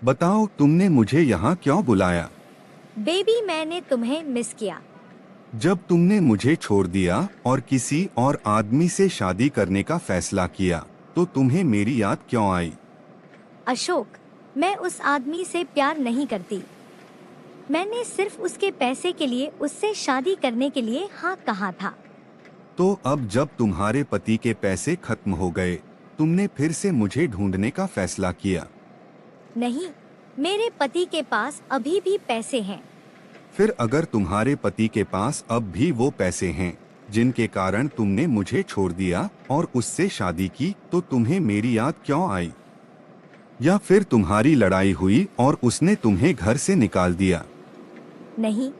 बताओ तुमने मुझे यहाँ क्यों बुलाया? बेबी, मैंने तुम्हें मिस किया। जब तुमने मुझे छोड़ दिया और किसी और आदमी से शादी करने का फैसला किया, तो तुम्हें मेरी याद क्यों आई? अशोक, मैं उस आदमी से प्यार नहीं करती। मैंने सिर्फ उसके पैसे के लिए उससे शादी करने के लिए हाँ कहा था। तो अब जब तुम्हारे पति के पैसे खत्म हो गए, तुमने फिर से मुझे ढूंढने का फैसला किया। नहीं, मेरे पति के पास अभी भी पैसे हैं। फिर अगर तुम्हारे पति के पास अब भी वो पैसे हैं जिनके कारण तुमने मुझे छोड़ दिया और उससे शादी की, तो तुम्हें मेरी याद क्यों आई? या फिर तुम्हारी लड़ाई हुई और उसने तुम्हें घर से निकाल दिया? नहीं,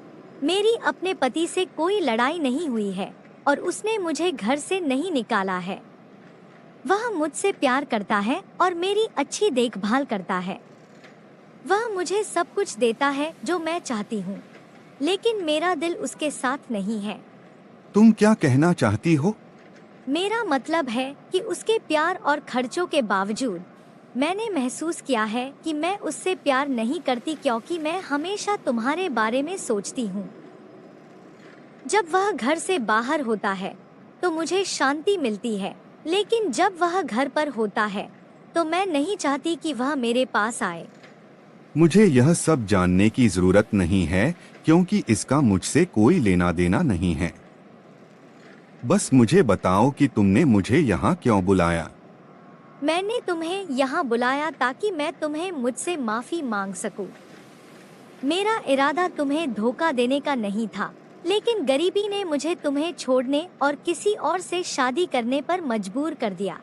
मेरी अपने पति से कोई लड़ाई नहीं हुई है और उसने मुझे घर से नहीं निकाला है। वह मुझसे प्यार करता है और मेरी अच्छी देखभाल करता है। वह मुझे सब कुछ देता है जो मैं चाहती हूँ, लेकिन मेरा दिल उसके साथ नहीं है। तुम क्या कहना चाहती हो? मेरा मतलब है कि उसके प्यार और खर्चों के बावजूद मैंने महसूस किया है कि मैं उससे प्यार नहीं करती, क्योंकि मैं हमेशा तुम्हारे बारे में सोचती हूँ। जब वह घर से बाहर होता है तो मुझे शांति मिलती है, लेकिन जब वह घर पर होता है तो मैं नहीं चाहती कि वह मेरे पास आए। मुझे यह सब जानने की जरूरत नहीं है, क्योंकि इसका मुझसे कोई लेना देना नहीं है। बस मुझे बताओ कि तुमने मुझे यहाँ क्यों बुलाया? मैंने तुम्हें यहाँ बुलाया ताकि मैं तुम्हें मुझसे माफी मांग सकूं। मेरा इरादा तुम्हें धोखा देने का नहीं था, लेकिन गरीबी ने मुझे तुम्हें छोड़ने और किसी और से शादी करने पर मजबूर कर दिया।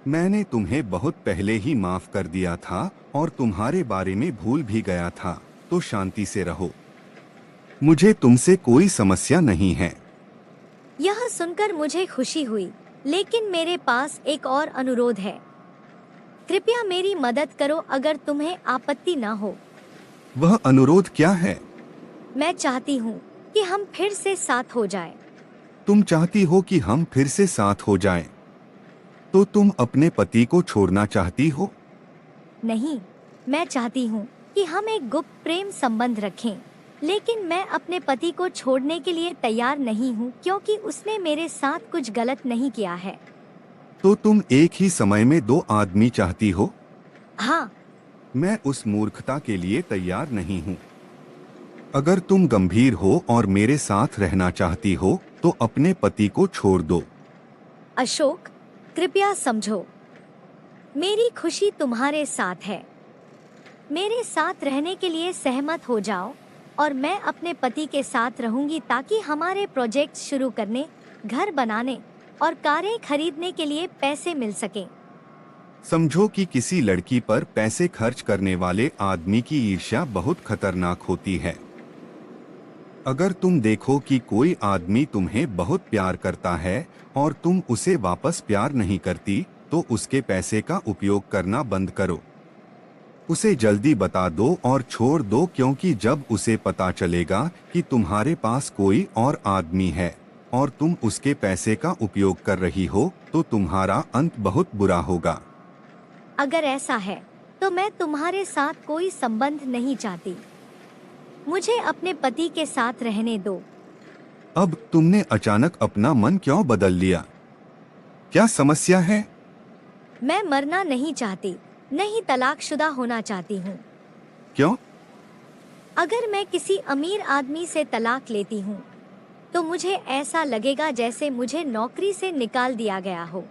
मैंने तुम्हें बहुत पहले ही माफ कर दिया था और तुम्हारे बारे में भूल भी गया था, तो शांति से रहो। मुझे तुमसे कोई समस्या नहीं है। यह सुनकर मुझे खुशी हुई, लेकिन मेरे पास एक और अनुरोध है। कृपया मेरी मदद करो अगर तुम्हें आपत्ति न हो। वह अनुरोध क्या है? मैं चाहती हूँ कि हम फिर से साथ हो जाएं। तुम चाहती हो कि हम फिर से साथ हो जाएं? तो तुम अपने पति को छोड़ना चाहती हो? नहीं, मैं चाहती हूँ कि हम एक गुप्त प्रेम संबंध रखें, लेकिन मैं अपने पति को छोड़ने के लिए तैयार नहीं हूँ, क्योंकि उसने मेरे साथ कुछ गलत नहीं किया है। तो तुम एक ही समय में दो आदमी चाहती हो? हाँ। मैं उस मूर्खता के लिए तैयार नहीं हूँ। अगर तुम गंभीर हो और मेरे साथ रहना चाहती हो, तो अपने पति को छोड़ दो। अशोक, कृपया समझो, मेरी खुशी तुम्हारे साथ है। मेरे साथ रहने के लिए सहमत हो जाओ और मैं अपने पति के साथ रहूंगी ताकि हमारे प्रोजेक्ट शुरू करने, घर बनाने और कारें खरीदने के लिए पैसे मिल सकें। समझो कि किसी लड़की पर पैसे खर्च करने वाले आदमी की ईर्ष्या बहुत खतरनाक होती है। अगर तुम देखो कि कोई आदमी तुम्हें बहुत प्यार करता है और तुम उसे वापस प्यार नहीं करती, तो उसके पैसे का उपयोग करना बंद करो। उसे जल्दी बता दो और छोड़ दो, क्योंकि जब उसे पता चलेगा कि तुम्हारे पास कोई और आदमी है और तुम उसके पैसे का उपयोग कर रही हो, तो तुम्हारा अंत बहुत बुरा होगा। अगर ऐसा है तो मैं तुम्हारे साथ कोई संबंध नहीं चाहती। मुझे अपने पति के साथ रहने दो। अब तुमने अचानक अपना मन क्यों बदल लिया? क्या समस्या है? मैं मरना नहीं चाहती, नहीं तलाकशुदा होना चाहती हूँ। क्यों? अगर मैं किसी अमीर आदमी से तलाक लेती हूँ तो मुझे ऐसा लगेगा जैसे मुझे नौकरी से निकाल दिया गया हो।